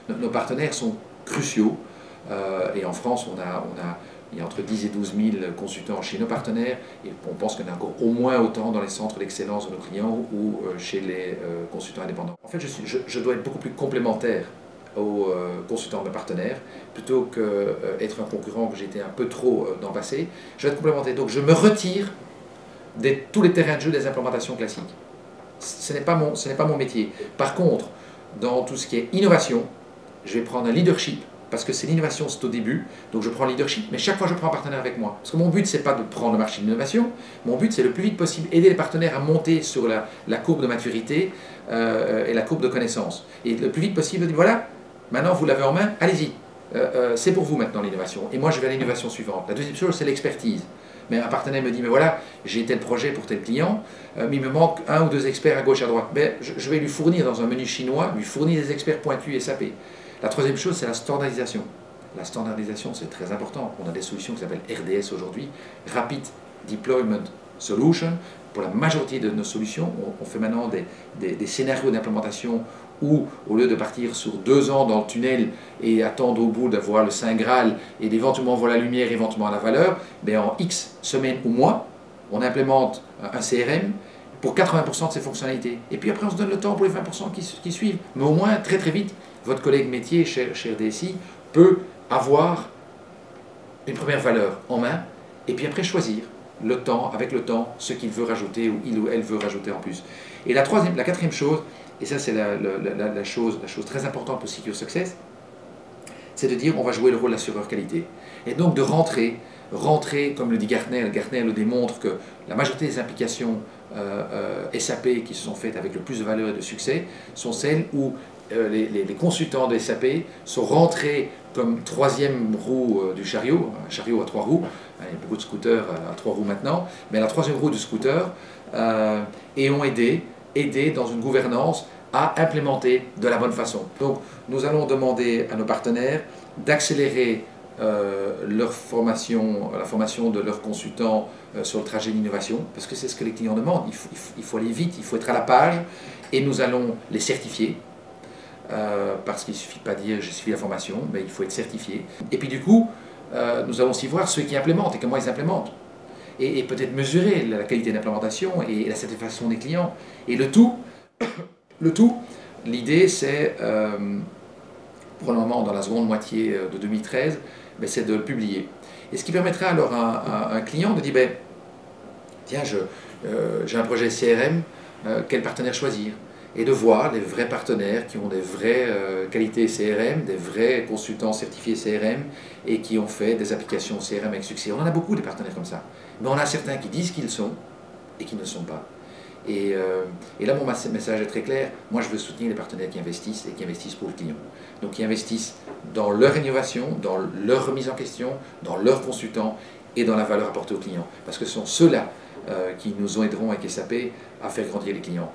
Nos partenaires sont cruciaux et en France, il y a entre 10 et 12 000 consultants chez nos partenaires et on pense qu'il y en a encore au moins autant dans les centres d'excellence de nos clients ou chez les consultants indépendants. En fait, je dois être beaucoup plus complémentaire aux consultants de mes partenaires plutôt qu'être un concurrent que j'étais un peu trop dans le passé. Je dois être complémentaire. Donc je me retire de tous les terrains de jeu des implémentations classiques. Ce n'est pas mon métier. Par contre, dans tout ce qui est innovation, je vais prendre un leadership, parce que c'est l'innovation, c'est au début, donc je prends le leadership, mais chaque fois je prends un partenaire avec moi. Parce que mon but, c'est pas de prendre le marché de l'innovation, mon but, c'est le plus vite possible aider les partenaires à monter sur la courbe de maturité et la courbe de connaissance. Et le plus vite possible, de dire, voilà, maintenant vous l'avez en main, allez-y, c'est pour vous maintenant l'innovation. Et moi, je vais à l'innovation suivante. La deuxième chose, c'est l'expertise. Mais un partenaire me dit, mais voilà, j'ai tel projet pour tel client, mais il me manque un ou deux experts à gauche, à droite. Mais je vais lui fournir dans un menu chinois, lui fournir des experts pointus SAP. La troisième chose, c'est la standardisation. La standardisation, c'est très important. On a des solutions qui s'appellent RDS aujourd'hui, Rapid Deployment Solution. Pour la majorité de nos solutions, on fait maintenant des scénarios d'implémentation où, au lieu de partir sur 2 ans dans le tunnel et attendre au bout d'avoir le Saint Graal et d'éventuellement voir la lumière, éventuellement la valeur, ben en X semaines ou mois, on implémente un CRM pour 80% de ses fonctionnalités. Et puis après, on se donne le temps pour les 20% qui suivent. Mais au moins, très très vite, votre collègue métier, cher DSI, peut avoir une première valeur en main et puis après choisir avec le temps, ce qu'il veut rajouter ou il ou elle veut rajouter en plus. Et la quatrième chose, et ça c'est la chose très importante pour Secure Success, c'est de dire on va jouer le rôle d'assureur qualité. Et donc de rentrer, comme le dit Gartner le démontre, que la majorité des applications SAP qui se sont faites avec le plus de valeur et de succès sont celles où les consultants de SAP sont rentrés comme troisième roue du chariot, un chariot à 3 roues, il y a beaucoup de scooters à 3 roues maintenant, mais la troisième roue du scooter, et ont aidé dans une gouvernance à implémenter de la bonne façon. Donc nous allons demander à nos partenaires d'accélérer la formation de leurs consultants sur le trajet d'innovation, parce que c'est ce que les clients demandent, il faut aller vite, il faut être à la page, et nous allons les certifier. Parce qu'il ne suffit pas de dire j'ai suivi la formation, mais il faut être certifié. Et puis du coup, nous allons aussi voir ceux qui implémentent et comment ils implémentent. Et peut-être mesurer la qualité d'implémentation et la satisfaction des clients. Et le tout, l'idée c'est, pour le moment dans la seconde moitié de 2013, c'est de le publier. Et ce qui permettra alors à un client de dire, tiens, j'ai un projet CRM, quel partenaire choisir ? Et de voir les vrais partenaires qui ont des vraies qualités CRM, des vrais consultants certifiés CRM et qui ont fait des applications CRM avec succès. On en a beaucoup des partenaires comme ça. Mais on a certains qui disent qu'ils sont et qui ne le sont pas. Et là, mon message est très clair. Moi, je veux soutenir les partenaires qui investissent et qui investissent pour le client. Donc, qui investissent dans leur innovation, dans leur remise en question, dans leurs consultants et dans la valeur apportée aux clients. Parce que ce sont ceux-là qui nous aideront avec SAP à faire grandir les clients.